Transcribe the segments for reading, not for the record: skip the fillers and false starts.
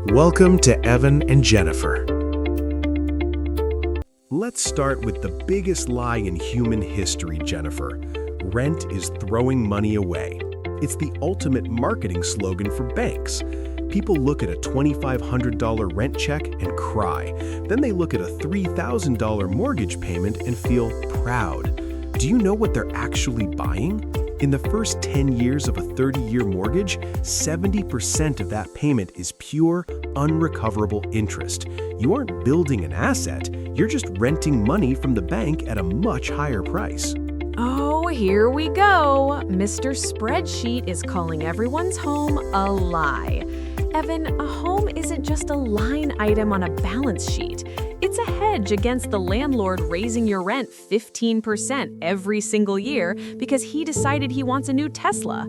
Welcome to Evan and Jenifer. Let's start with the biggest lie in human history, Jenifer. Rent is throwing money away. It's the ultimate marketing slogan for banks. People look at a $2,500 rent check and cry. Then they look at a $3,000 mortgage payment and feel proud. Do you know what they're actually buying? In the first 10 years of a 30-year mortgage, 70% of that payment is pure, unrecoverable interest. You aren't building an asset, you're just renting money from the bank at a much higher price. Oh, here we go. Mr. Spreadsheet is calling everyone's home a lie. Evan, a home isn't just a line item on a balance sheet. It's a hedge against the landlord raising your rent 15% every single year because he decided he wants a new Tesla.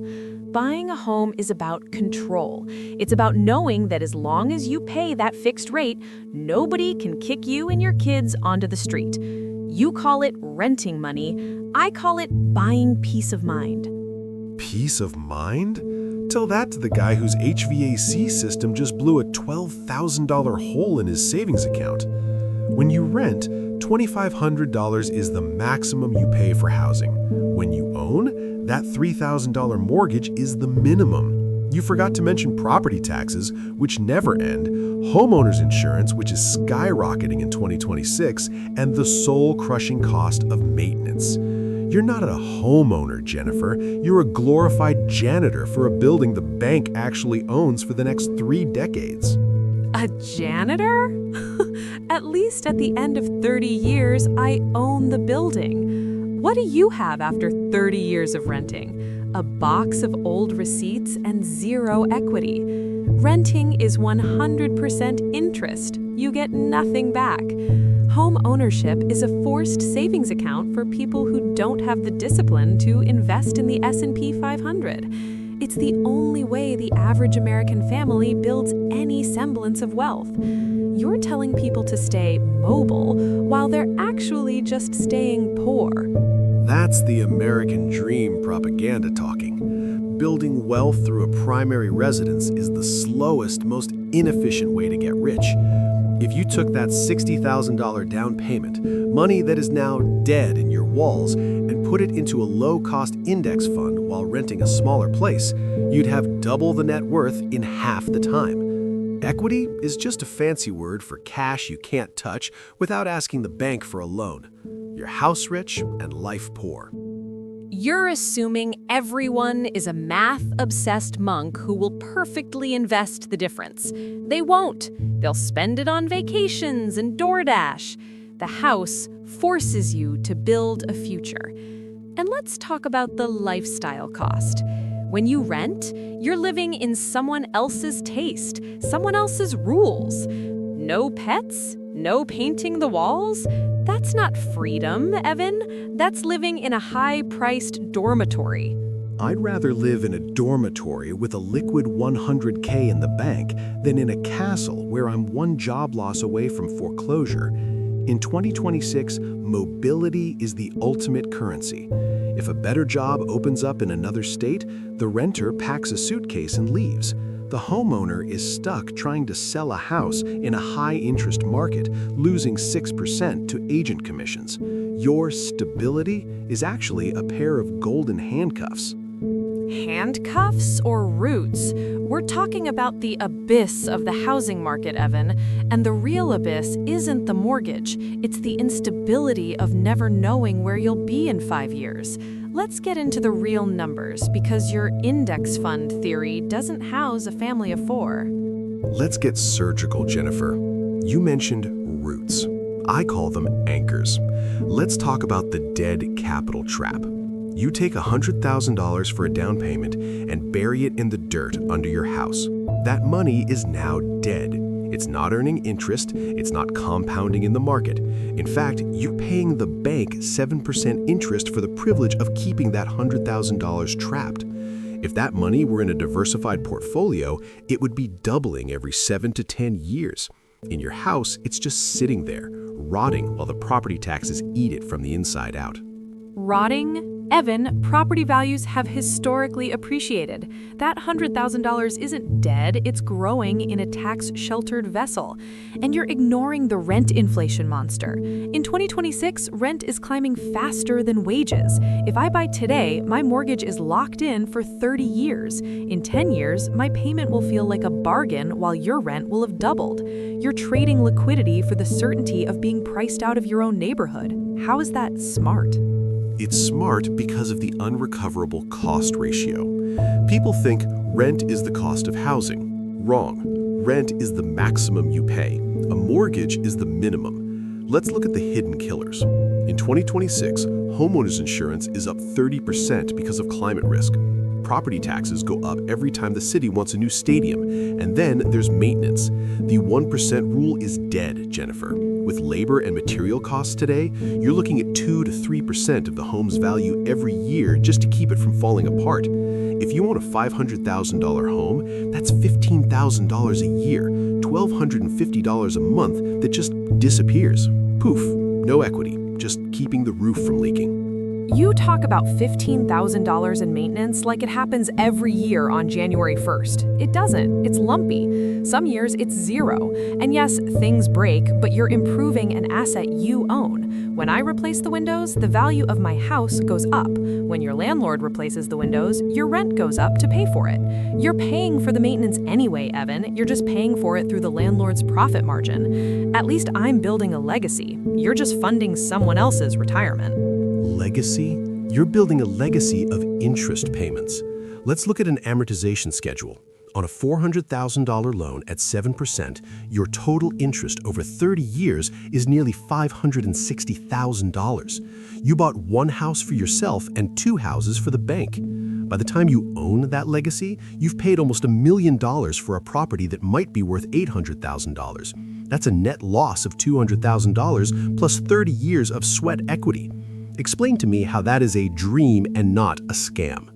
Buying a home is about control. It's about knowing that as long as you pay that fixed rate, nobody can kick you and your kids onto the street. You call it renting money. I call it buying peace of mind. Peace of mind? Tell that to the guy whose HVAC system just blew a $12,000 hole in his savings account. When you rent, $2,500 is the maximum you pay for housing. When you own, that $3,000 mortgage is the minimum. You forgot to mention property taxes, which never end, homeowners insurance, which is skyrocketing in 2026, and the soul-crushing cost of maintenance. You're not a homeowner, Jenifer. You're a glorified janitor for a building the bank actually owns for the next 3 decades. A janitor? At least at the end of 30 years, I own the building. What do you have after 30 years of renting? A box of old receipts and zero equity. Renting is 100% interest. You get nothing back. Home ownership is a forced savings account for people who don't have the discipline to invest in the S&P 500. It's the only way the average American family builds any semblance of wealth. You're telling people to stay mobile while they're actually just staying poor. That's the American dream propaganda talking. Building wealth through a primary residence is the slowest, most inefficient way to get rich. If you took that $60,000 down payment, money that is now dead in your walls, and put it into a low-cost index fund while renting a smaller place, you'd have double the net worth in half the time. Equity is just a fancy word for cash you can't touch without asking the bank for a loan. You're house rich and life poor. You're assuming everyone is a math-obsessed monk who will perfectly invest the difference. They won't. They'll spend it on vacations and DoorDash. The house forces you to build a future. And let's talk about the lifestyle cost. When you rent, you're living in someone else's taste, someone else's rules. No pets? No painting the walls? That's not freedom, Evan. That's living in a high-priced dormitory. I'd rather live in a dormitory with a liquid $100K in the bank than in a castle where I'm one job loss away from foreclosure. In 2026, mobility is the ultimate currency. If a better job opens up in another state, the renter packs a suitcase and leaves. The homeowner is stuck trying to sell a house in a high-interest market, losing 6% to agent commissions. Your stability is actually a pair of golden handcuffs. Handcuffs or roots? We're talking about the abyss of the housing market, Evan. And the real abyss isn't the mortgage. It's the instability of never knowing where you'll be in 5 years. Let's get into the real numbers, because your index fund theory doesn't house a family of 4. Let's get surgical, Jenifer. You mentioned roots. I call them anchors. Let's talk about the dead capital trap. You take $100,000 for a down payment and bury it in the dirt under your house. That money is now dead. It's not earning interest, it's not compounding in the market. In fact, you're paying the bank 7% interest for the privilege of keeping that $100,000 trapped. If that money were in a diversified portfolio, it would be doubling every 7 to 10 years. In your house, it's just sitting there, rotting while the property taxes eat it from the inside out. Rotting? Evan, property values have historically appreciated. That $100,000 isn't dead, it's growing in a tax-sheltered vessel. And you're ignoring the rent inflation monster. In 2026, rent is climbing faster than wages. If I buy today, my mortgage is locked in for 30 years. In 10 years, my payment will feel like a bargain while your rent will have doubled. You're trading liquidity for the certainty of being priced out of your own neighborhood. How is that smart? It's smart because of the unrecoverable cost ratio. People think rent is the cost of housing. Wrong. Rent is the maximum you pay. A mortgage is the minimum. Let's look at the hidden killers. In 2026, homeowners insurance is up 30% because of climate risk. Property taxes go up every time the city wants a new stadium. And then there's maintenance. The 1% rule is dead, Jenifer. With labor and material costs today, you're looking at 2 to 3% of the home's value every year just to keep it from falling apart. If you own a $500,000 home, that's $15,000 a year, $1,250 a month that just disappears. Poof, no equity, just keeping the roof from leaking. You talk about $15,000 in maintenance like it happens every year on January 1st. It doesn't. It's lumpy. Some years it's zero. And yes, things break, but you're improving an asset you own. When I replace the windows, the value of my house goes up. When your landlord replaces the windows, your rent goes up to pay for it. You're paying for the maintenance anyway, Evan. You're just paying for it through the landlord's profit margin. At least I'm building a legacy. You're just funding someone else's retirement. Legacy? You're building a legacy of interest payments. Let's look at an amortization schedule. On a $400,000 loan at 7%, your total interest over 30 years is nearly $560,000. You bought one house for yourself and two houses for the bank. By the time you own that legacy, you've paid almost $1 million for a property that might be worth $800,000. That's a net loss of $200,000 plus 30 years of sweat equity. Explain to me how that is a dream and not a scam.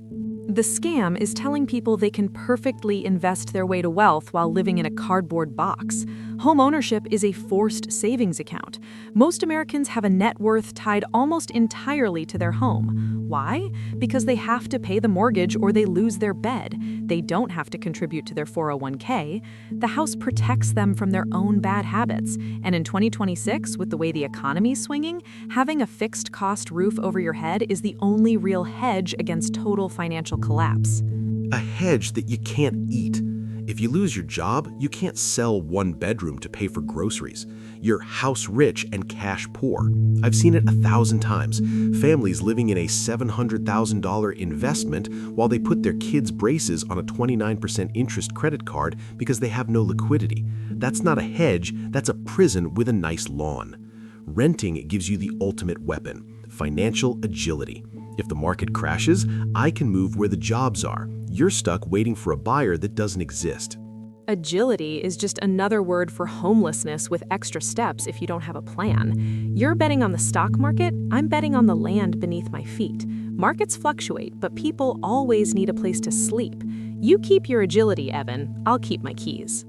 The scam is telling people they can perfectly invest their way to wealth while living in a cardboard box. Homeownership is a forced savings account. Most Americans have a net worth tied almost entirely to their home. Why? Because they have to pay the mortgage or they lose their bed. They don't have to contribute to their 401k. The house protects them from their own bad habits. And in 2026, with the way the economy's swinging, having a fixed cost roof over your head is the only real hedge against total financial collapse. A hedge that you can't eat. If you lose your job, you can't sell one bedroom to pay for groceries. You're house rich and cash poor. I've seen it 1,000 times. Families living in a $700,000 investment while they put their kids' braces on a 29% interest credit card because they have no liquidity. That's not a hedge, that's a prison with a nice lawn. Renting gives you the ultimate weapon, financial agility. If the market crashes, I can move where the jobs are. You're stuck waiting for a buyer that doesn't exist. Agility is just another word for homelessness with extra steps if you don't have a plan. You're betting on the stock market, I'm betting on the land beneath my feet. Markets fluctuate, but people always need a place to sleep. You keep your agility, Evan. I'll keep my keys.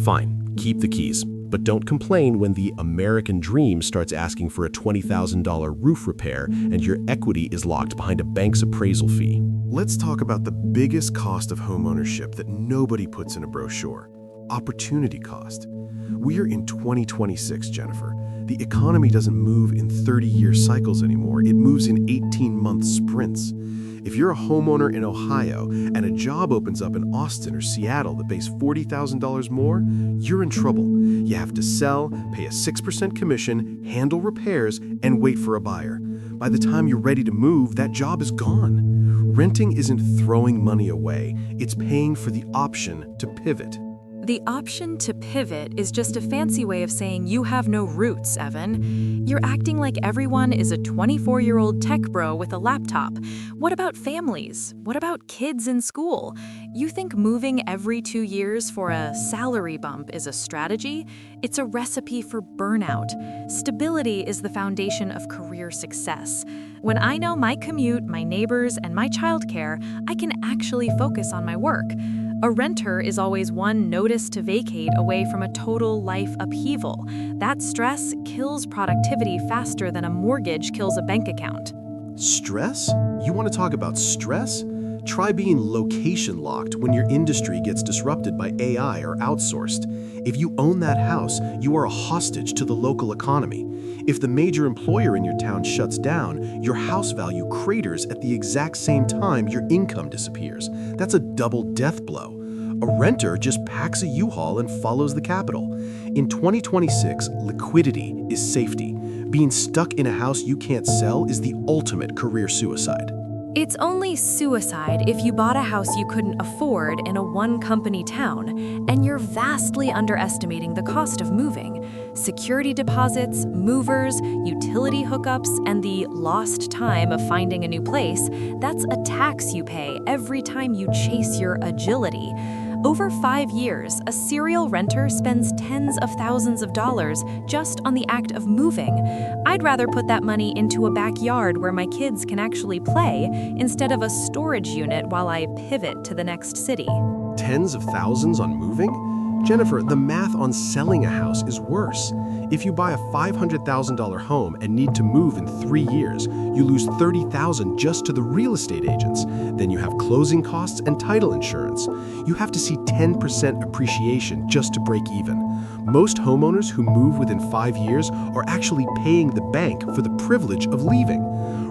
Fine, keep the keys. But don't complain when the American dream starts asking for a $20,000 roof repair and your equity is locked behind a bank's appraisal fee. Let's talk about the biggest cost of homeownership that nobody puts in a brochure: opportunity cost. We're in 2026, Jenifer. The economy doesn't move in 30-year cycles anymore. It moves in 18-month sprints. If you're a homeowner in Ohio and a job opens up in Austin or Seattle that pays $40,000 more, you're in trouble. You have to sell, pay a 6% commission, handle repairs, and wait for a buyer. By the time you're ready to move, that job is gone. Renting isn't throwing money away, it's paying for the option to pivot. The option to pivot is just a fancy way of saying you have no roots, Evan. You're acting like everyone is a 24-year-old tech bro with a laptop. What about families? What about kids in school? You think moving every 2 years for a salary bump is a strategy? It's a recipe for burnout. Stability is the foundation of career success. When I know my commute, my neighbors, and my childcare, I can actually focus on my work. A renter is always one notice to vacate away from a total life upheaval. That stress kills productivity faster than a mortgage kills a bank account. Stress? You want to talk about stress? Try being location locked when your industry gets disrupted by AI or outsourced. If you own that house, you are a hostage to the local economy. If the major employer in your town shuts down, your house value craters at the exact same time your income disappears. That's a double death blow. A renter just packs a U-Haul and follows the capital. In 2026, liquidity is safety. Being stuck in a house you can't sell is the ultimate career suicide. It's only suicide if you bought a house you couldn't afford in a one-company town, and you're vastly underestimating the cost of moving. Security deposits, movers, utility hookups, and the lost time of finding a new place, that's a tax you pay every time you chase your agility. Over 5 years, a serial renter spends tens of thousands of dollars just on the act of moving. I'd rather put that money into a backyard where my kids can actually play instead of a storage unit while I pivot to the next city. Tens of thousands on moving? Jenifer, the math on selling a house is worse. If you buy a $500,000 home and need to move in 3 years, you lose $30,000 just to the real estate agents. Then you have closing costs and title insurance. You have to see 10% appreciation just to break even. Most homeowners who move within 5 years are actually paying the bank for the privilege of leaving.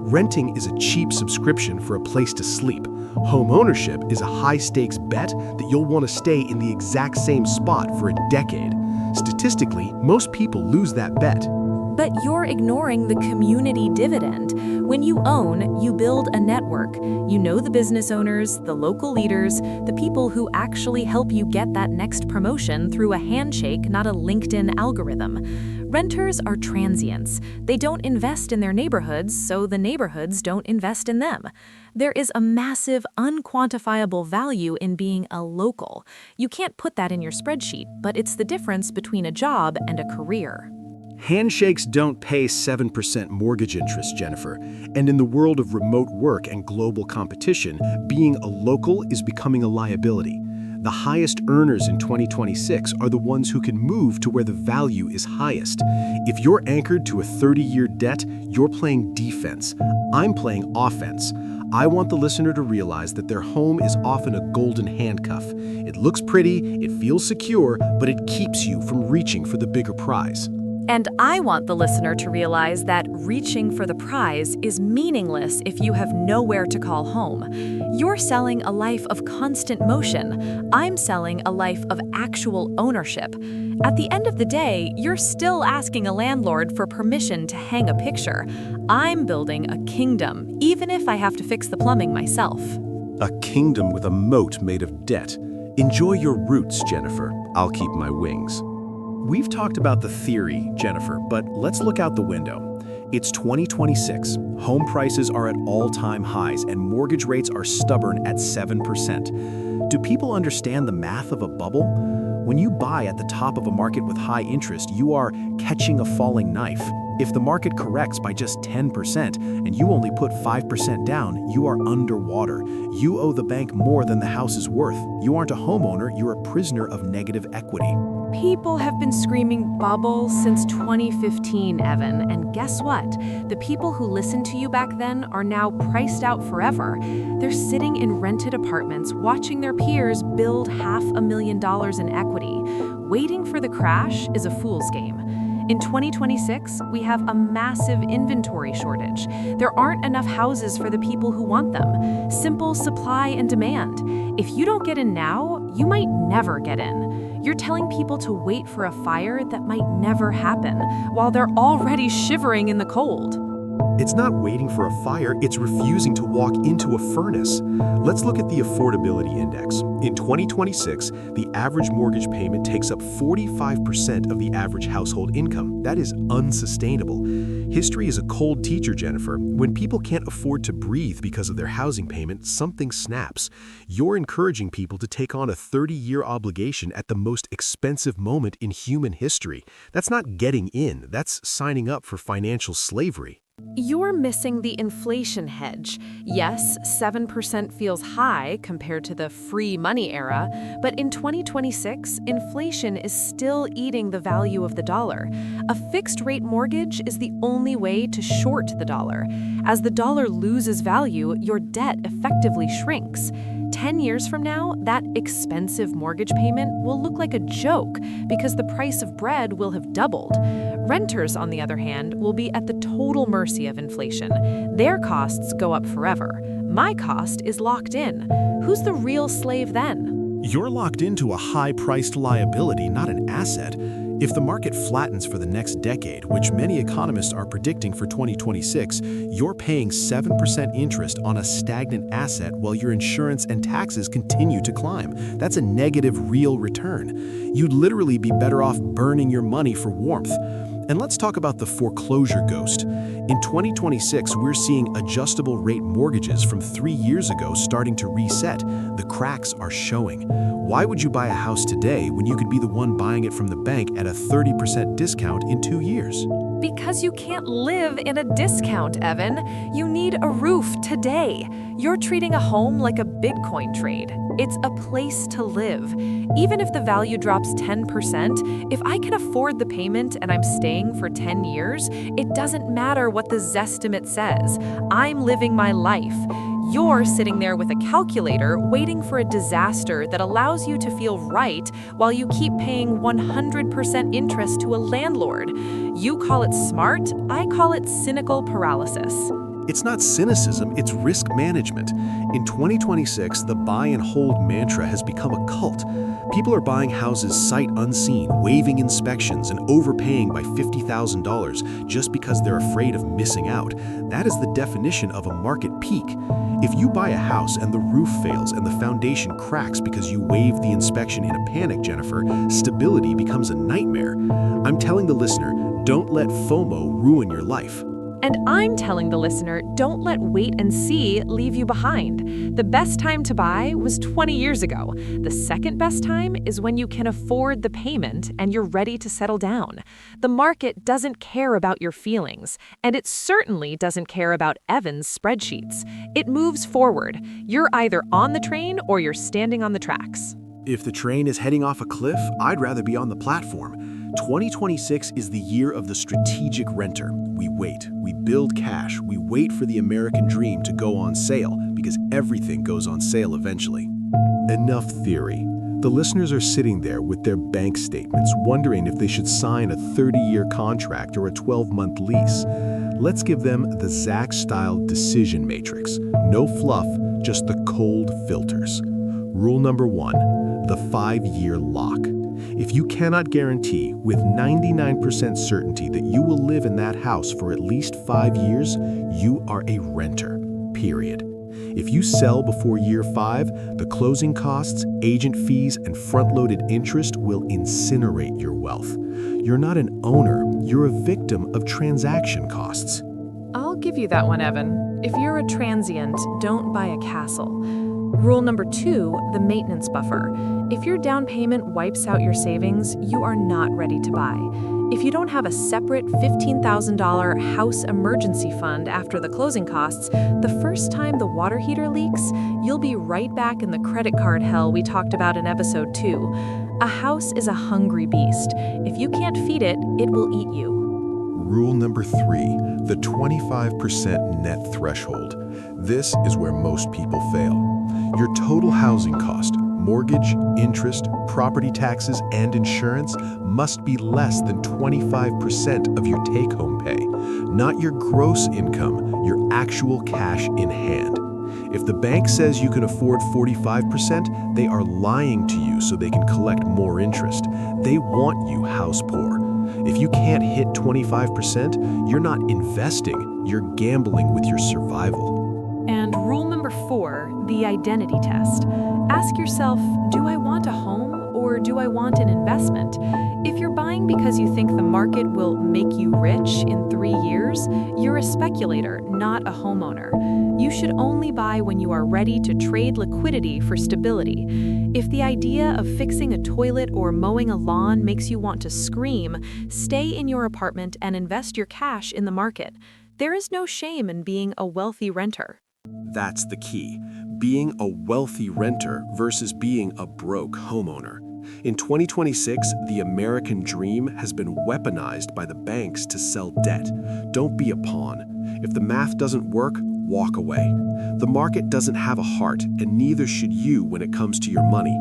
Renting is a cheap subscription for a place to sleep. Homeownership is a high-stakes bet that you'll want to stay in the exact same spot for a decade. Statistically, most people lose that bet. But you're ignoring the community dividend. When you own, you build a network. You know the business owners, the local leaders, the people who actually help you get that next promotion through a handshake, not a LinkedIn algorithm. Renters are transients. They don't invest in their neighborhoods, so the neighborhoods don't invest in them. There is a massive, unquantifiable value in being a local. You can't put that in your spreadsheet, but it's the difference between a job and a career. Handshakes don't pay 7% mortgage interest, Jenifer. And in the world of remote work and global competition, being a local is becoming a liability. The highest earners in 2026 are the ones who can move to where the value is highest. If you're anchored to a 30-year debt, you're playing defense. I'm playing offense. I want the listener to realize that their home is often a golden handcuff. It looks pretty, it feels secure, but it keeps you from reaching for the bigger prize. And I want the listener to realize that reaching for the prize is meaningless if you have nowhere to call home. You're selling a life of constant motion. I'm selling a life of actual ownership. At the end of the day, you're still asking a landlord for permission to hang a picture. I'm building a kingdom, even if I have to fix the plumbing myself. A kingdom with a moat made of debt. Enjoy your roots, Jenifer. I'll keep my wings. We've talked about the theory, Jenifer, but let's look out the window. It's 2026. Home prices are at all-time highs and mortgage rates are stubborn at 7%. Do people understand the math of a bubble? When you buy at the top of a market with high interest, you are catching a falling knife. If the market corrects by just 10% and you only put 5% down, you are underwater. You owe the bank more than the house is worth. You aren't a homeowner, you're a prisoner of negative equity. People have been screaming bubble since 2015, Evan, and guess what? The people who listened to you back then are now priced out forever. They're sitting in rented apartments watching their peers build $500,000 in equity. Waiting for the crash is a fool's game. In 2026, we have a massive inventory shortage. There aren't enough houses for the people who want them. Simple supply and demand. If you don't get in now, you might never get in. You're telling people to wait for a fire that might never happen, while they're already shivering in the cold. It's not waiting for a fire, it's refusing to walk into a furnace. Let's look at the affordability index. In 2026, the average mortgage payment takes up 45% of the average household income. That is unsustainable. History is a cold teacher, Jenifer. When people can't afford to breathe because of their housing payment, something snaps. You're encouraging people to take on a 30-year obligation at the most expensive moment in human history. That's not getting in, that's signing up for financial slavery. You're missing the inflation hedge. Yes, 7% feels high compared to the free money era, but in 2026, inflation is still eating the value of the dollar. A fixed-rate mortgage is the only way to short the dollar. As the dollar loses value, your debt effectively shrinks. 10 years from now, that expensive mortgage payment will look like a joke because the price of bread will have doubled. Renters, on the other hand, will be at the total mercy of inflation. Their costs go up forever. My cost is locked in. Who's the real slave then? You're locked into a high-priced liability, not an asset. If the market flattens for the next decade, which many economists are predicting for 2026, you're paying 7% interest on a stagnant asset while your insurance and taxes continue to climb. That's a negative real return. You'd literally be better off burning your money for warmth. And let's talk about the foreclosure ghost. In 2026, we're seeing adjustable rate mortgages from 3 years ago starting to reset. The cracks are showing. Why would you buy a house today when you could be the one buying it from the bank at a 30% discount in 2 years? Because you can't live in a discount, Evan. You need a roof today. You're treating a home like a Bitcoin trade. It's a place to live. Even if the value drops 10%, if I can afford the payment and I'm staying for 10 years, it doesn't matter what the Zestimate says. I'm living my life. You're sitting there with a calculator waiting for a disaster that allows you to feel right while you keep paying 100% interest to a landlord. You call it smart, I call it cynical paralysis. It's not cynicism, it's risk management. In 2026, the buy and hold mantra has become a cult. People are buying houses sight unseen, waiving inspections, and overpaying by $50,000 just because they're afraid of missing out. That is the definition of a market peak. If you buy a house and the roof fails and the foundation cracks because you waived the inspection in a panic, Jenifer, stability becomes a nightmare. I'm telling the listener, don't let FOMO ruin your life. And I'm telling the listener, don't let wait and see leave you behind. The best time to buy was 20 years ago. The second best time is when you can afford the payment and you're ready to settle down. The market doesn't care about your feelings, and it certainly doesn't care about Evan's spreadsheets. It moves forward. You're either on the train or you're standing on the tracks. If the train is heading off a cliff, I'd rather be on the platform. 2026 is the year of the strategic renter. We wait, we build cash, we wait for the American dream to go on sale because everything goes on sale eventually. Enough theory. The listeners are sitting there with their bank statements, wondering if they should sign a 30-year contract or a 12-month lease. Let's give them the Zach-style decision matrix. No fluff, just the cold filters. Rule number 1, the 5-year lock. If you cannot guarantee with 99% certainty that you will live in that house for at least 5 years, you are a renter, period. If you sell before year 5, the closing costs, agent fees, and front-loaded interest will incinerate your wealth. You're not an owner, you're a victim of transaction costs. I'll give you that one, Evan. If you're a transient, don't buy a castle. Rule number 2, the maintenance buffer. If your down payment wipes out your savings, you are not ready to buy. If you don't have a separate $15,000 house emergency fund after the closing costs, the first time the water heater leaks, you'll be right back in the credit card hell we talked about in episode 2. A house is a hungry beast. If you can't feed it, it will eat you. Rule number 3, the 25% net threshold. This is where most people fail. Your total housing cost, mortgage, interest, property taxes, and insurance must be less than 25% of your take-home pay, not your gross income, your actual cash in hand. If the bank says you can afford 45%, they are lying to you so they can collect more interest. They want you house poor. If you can't hit 25%, you're not investing, you're gambling with your survival. And rule number 4, the identity test. Ask yourself, do I want a home or do I want an investment? If you're buying because you think the market will make you rich in 3 years, you're a speculator, not a homeowner. You should only buy when you are ready to trade liquidity for stability. If the idea of fixing a toilet or mowing a lawn makes you want to scream, stay in your apartment and invest your cash in the market. There is no shame in being a wealthy renter. That's the key. Being a wealthy renter versus being a broke homeowner. In 2026, the American dream has been weaponized by the banks to sell debt. Don't be a pawn. If the math doesn't work, walk away. The market doesn't have a heart, and neither should you when it comes to your money.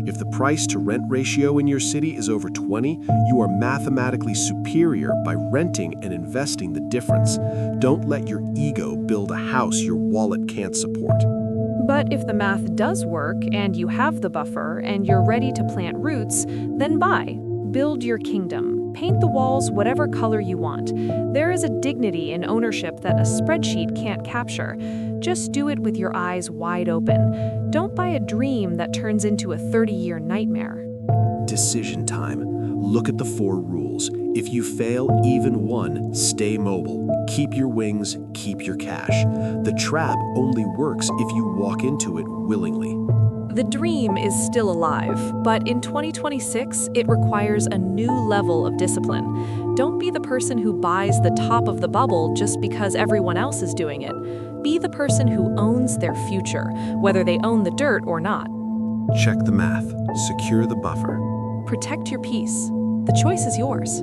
If the price-to-rent ratio in your city is over 20, you are mathematically superior by renting and investing the difference. Don't let your ego build a house your wallet can't support. But if the math does work and you have the buffer and you're ready to plant roots, then buy. Build your kingdom. Paint the walls whatever color you want. There is a dignity in ownership that a spreadsheet can't capture. Just do it with your eyes wide open. Don't buy a dream that turns into a 30-year nightmare. Decision time. Look at the 4 rules. If you fail even one, stay mobile. Keep your wings, keep your cash. The trap only works if you walk into it willingly. The dream is still alive, but in 2026, it requires a new level of discipline. Don't be the person who buys the top of the bubble just because everyone else is doing it. Be the person who owns their future, whether they own the dirt or not. Check the math. Secure the buffer. Protect your peace. The choice is yours.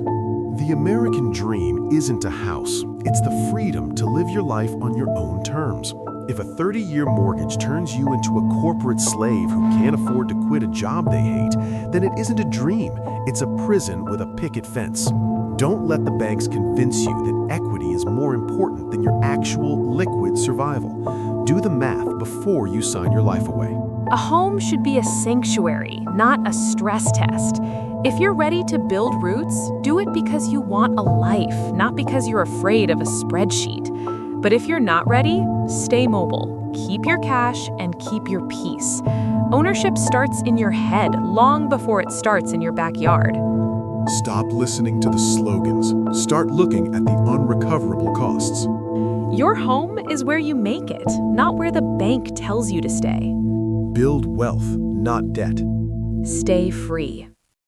The American dream isn't a house. It's the freedom to live your life on your own terms. If a 30-year mortgage turns you into a corporate slave who can't afford to quit a job they hate, then it isn't a dream. It's a prison with a picket fence. Don't let the banks convince you that equity is more important than your actual liquid survival. Do the math before you sign your life away. A home should be a sanctuary, not a stress test. If you're ready to build roots, do it because you want a life, not because you're afraid of a spreadsheet. But if you're not ready, stay mobile, keep your cash, and keep your peace. Ownership starts in your head long before it starts in your backyard. Stop listening to the slogans. Start looking at the unrecoverable costs. Your home is where you make it, not where the bank tells you to stay. Build wealth, not debt. Stay free.